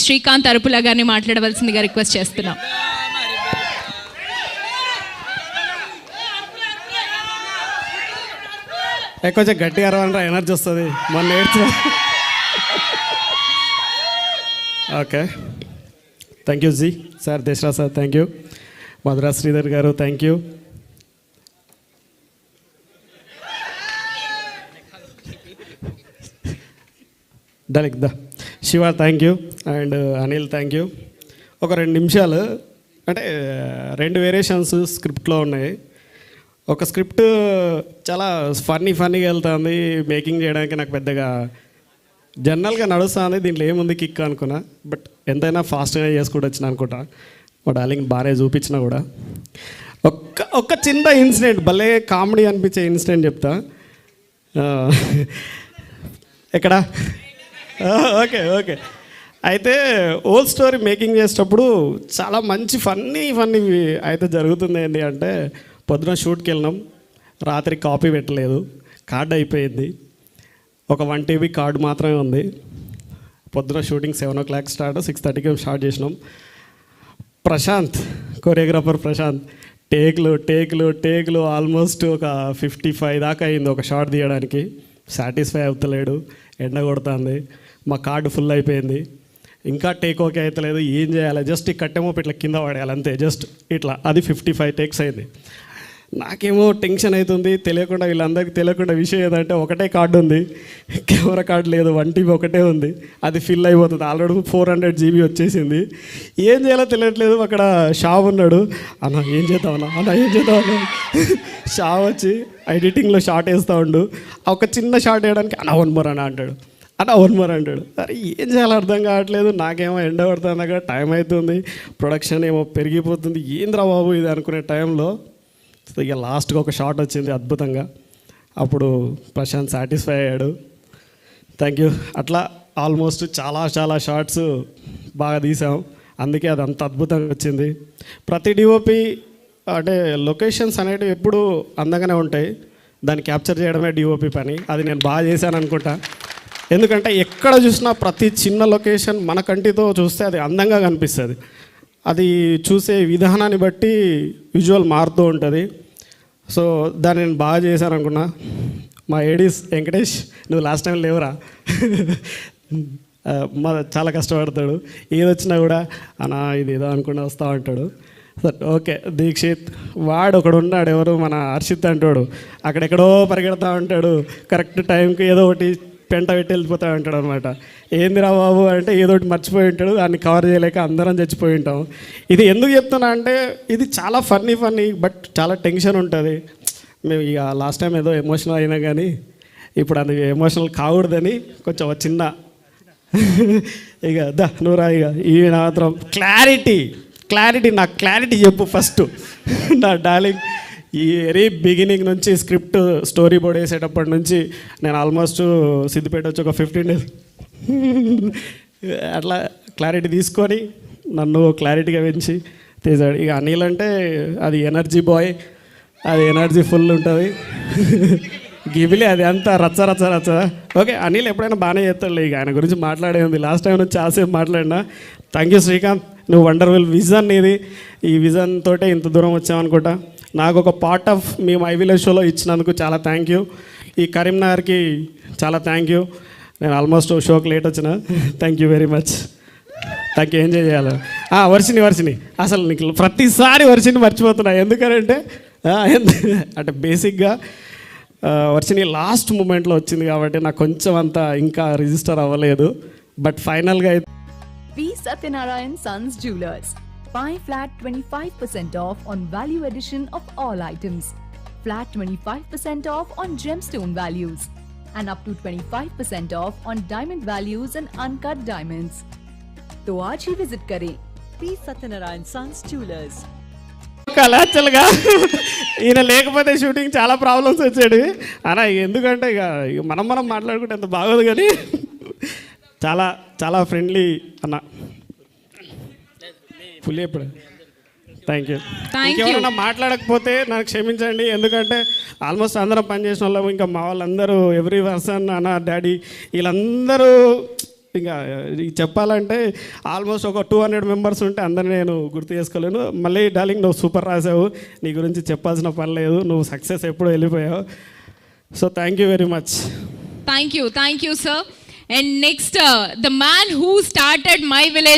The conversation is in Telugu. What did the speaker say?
శ్రీకాంత్ అరుపుల గారిని మాట్లాడవలసిందిగా రిక్వెస్ట్ చేస్తున్నాం. కొంచెం గట్టిగా అరవనరా, ఎనర్జీ వస్తుంది. మొన్న ఏడ్చా. ఓకే, థ్యాంక్ యూ జీ సార్, దేశరా sir thank you, Madhura Sridhar గారు థ్యాంక్ యూ, డలిక్ ద Shiva thank you, and Anil thank you. ఒక 2 నిమిషాలు, అంటే 2 వేరియేషన్స్ స్క్రిప్ట్లో ఉన్నాయి. ఒక స్క్రిప్ట్ చాలా ఫన్నీగా వెళ్తుంది, మేకింగ్ చేయడానికి నాకు పెద్దగా జనరల్గా నడుస్తుంది, దీంట్లో ఏముంది కిక్ అనుకున్నా. బట్ ఎంతైనా ఫాస్ట్గా చేసుకుంటూ వచ్చిన అనుకుంటా. మా డార్లింగ్ బాగానే చూపించినా కూడా ఒక్క చిన్న ఇన్సిడెంట్, భలే కామెడీ అనిపించే ఇన్సిడెంట్ చెప్తా. ఎక్కడ ఓకే అయితే ఓల్డ్ స్టోరీ మేకింగ్ చేసేటప్పుడు చాలా మంచి ఫన్నీ అయితే జరుగుతుంది. ఏంటి అంటే, పొద్దున షూట్కి వెళ్ళినాం, రాత్రి కాపీ పెట్టలేదు, కార్డు అయిపోయింది, ఒక 1 TB కార్డు మాత్రమే ఉంది. పొద్దున షూటింగ్ 7 o'clock స్టార్ట్, 6:30కి స్టార్ట్ చేసినాం. ప్రశాంత్, కొరియోగ్రాఫర్ ప్రశాంత్, టేకులు ఆల్మోస్ట్ ఒక 55 దాకా అయింది ఒక షాట్ తీయడానికి. సాటిస్ఫై అవుతలేడు, ఎండ కొడుతుంది, మా కార్డు ఫుల్ అయిపోయింది, ఇంకా టేక్ ఓకే అవుతలేదు, ఏం చేయాలి? జస్ట్ ఈ కట్టెమో ఇట్లా కింద పడేయాలి అంతే, జస్ట్ ఇట్లా. అది 55 takes అయింది. నాకేమో టెన్షన్ అవుతుంది, తెలియకుండా వీళ్ళందరికీ తెలియకుండా విషయం ఏదంటే, ఒకటే కార్డు ఉంది, కెమెరా కార్డు లేదు, 1 TB ఒకటే ఉంది, అది ఫిల్ అయిపోతుంది. ఆల్రెడీ 400 GB వచ్చేసింది. ఏం చేయాలో తెలియట్లేదు. అక్కడ షావ్ ఉన్నాడు, అన్న ఏం చేద్దామన్నా షావ్ వచ్చి ఎడిటింగ్లో షార్ట్ వేస్తూ ఉండు, ఒక చిన్న షార్ట్ వేయడానికి అన్న 1 more అంటాడు. అరే ఏం చేయాలో అర్థం కావట్లేదు. నాకేమో ఎండ పడుతుంది, అక్కడ టైం అవుతుంది, ప్రొడక్షన్ ఏమో పెరిగిపోతుంది, ఏంద్రా బాబు ఇది అనుకునే టైంలో ఇక లాస్ట్గా ఒక షాట్ వచ్చింది అద్భుతంగా. అప్పుడు ప్రశాంత్ సాటిస్ఫై అయ్యాడు. Thank you. అట్లా ఆల్మోస్ట్ చాలా షార్ట్స్ బాగా తీసాం, అందుకే అది అంత అద్భుతంగా వచ్చింది. ప్రతి డిఓపి అంటే లొకేషన్స్ అనేటివి ఎప్పుడు అందంగానే ఉంటాయి, దాన్ని క్యాప్చర్ చేయడమే డిఓపి పని. అది నేను బాగా చేశాను అనుకుంటా. ఎందుకంటే ఎక్కడ చూసినా ప్రతి చిన్న లొకేషన్ మన కంటితో చూస్తే అది అందంగా కనిపిస్తుంది. అది చూసే విధానాన్ని బట్టి విజువల్ మారుతూ ఉంటుంది. సో దాన్ని నేను బాగా చేశాను అనుకున్నా. మా ఏడీస్ వెంకటేష్, నువ్వు లాస్ట్ టైం లేవురా, చాలా కష్టపడతాడు, ఏదొచ్చినా కూడా అన్నా ఇది ఏదో అనుకుంటూ వస్తూ ఉంటాడు. Sir okay. దీక్షిత్, వాడు ఒకడు ఉన్నాడు, ఎవరు మన హర్షిత్ అంటాడు, అక్కడెక్కడో పరిగెడతా ఉంటాడు, కరెక్ట్ టైంకి ఏదో ఒకటి పెంట పెట్టి వెళ్ళిపోతా ఉంటాడు అనమాట. ఏందిరా బాబు అంటే ఏదో ఒకటి మర్చిపోయి ఉంటాడు, దాన్ని కవర్ చేయలేక అందరం చచ్చిపోయి ఉంటాం. ఇది ఎందుకు చెప్తున్నా అంటే, ఇది చాలా ఫన్నీ బట్ చాలా టెన్షన్ ఉంటుంది. మేము ఇక లాస్ట్ టైం ఏదో ఎమోషనల్ అయినా కానీ ఇప్పుడు అది ఎమోషనల్ కాకూడదని కొంచెం చిన్న ఇక నువ్వురా, ఇక ఈ మాత్రం క్లారిటీ నాకు క్లారిటీ చెప్పు ఫస్ట్ నా డార్లింగ్. ఈ వెరీ బిగినింగ్ నుంచి స్క్రిప్ట్ స్టోరీ బోర్డ్ వేసేటప్పటి నుంచి నేను ఆల్మోస్ట్ సిద్దిపేట వచ్చి ఒక 15 days అట్లా క్లారిటీ తీసుకొని నన్ను క్లారిటీగా పెంచి తీసాడు. ఇక అనిల్ అంటే అది ఎనర్జీ బాయ్, అది ఎనర్జీ ఫుల్ ఉంటుంది. గిబిలి అది అంతా రచ్చ. ఓకే, అనిల్ ఎప్పుడైనా బాగానే చేస్తాడు. ఇక ఆయన గురించి మాట్లాడే ఉంది, లాస్ట్ టైం నుంచి చాలాసేపు మాట్లాడినా. థ్యాంక్ యూ శ్రీకాంత్, నువ్వు వండర్ఫుల్ విజన్ ఇది. ఈ విజన్ తోటే ఇంత దూరం వచ్చామనుకుంటా. నాకు ఒక పార్ట్ ఆఫ్ మేము ఐవిలేజ్ షోలో ఇచ్చినందుకు చాలా థ్యాంక్ యూ. ఈ కరీంనగర్కి చాలా థ్యాంక్ యూ. నేను ఆల్మోస్ట్ షోకి లేట్ వచ్చిన. Thank you very much. Thank you. Enjoy చేయాలి. వర్షిని అసలు నీకు ప్రతిసారి వర్షిని మర్చిపోతున్నా. ఎందుకంటే అంటే బేసిక్గా వర్షిని లాస్ట్ మూమెంట్లో వచ్చింది కాబట్టి నాకు కొంచెం అంత ఇంకా రిజిస్టర్ అవ్వలేదు. బట్ ఫైనల్గా అయితే V. Satyanarayan Sons Jewelers. Buy flat 25% off on value addition of all items. Flat 25% off on gemstone values. And up to 25% off on diamond values and uncut diamonds. तो आज ही विजिट करें V. Satyanarayan Sons Jewelers. యాక్చువల్గా ఈయన లేకపోతే షూటింగ్ చాలా ప్రాబ్లమ్స్ వచ్చాడు అన్న. ఎందుకంటే ఇక మనం మాట్లాడుకుంటే ఎంత బాగోదు, కానీ చాలా ఫ్రెండ్లీ అన్న. ఫుల్ ఎప్పుడు థ్యాంక్ యూ. ఇంకేమన్నా మాట్లాడకపోతే నాకు క్షమించండి, ఎందుకంటే ఆల్మోస్ట్ అందరం పనిచేసిన వాళ్ళము. ఇంకా మా వాళ్ళందరూ ఎవ్రీ పర్సన్ అన్న డాడీ వీళ్ళందరూ ఇంకా ఇది చెప్పాలంటే ఆల్మోస్ట్ ఒక 200 మెంబర్స్ ఉంటే అందరినీ నేను గుర్తు చేసుకోలేను. మళ్ళీ డార్లింగ్ నువ్వు సూపర్ రాసావు, నీ గురించి చెప్పాల్సిన పని లేదు, నువ్వు సక్సెస్ ఎప్పుడు వెళ్ళిపోయావు. So thank you very much. Thank you, sir. And next, the man who started My Village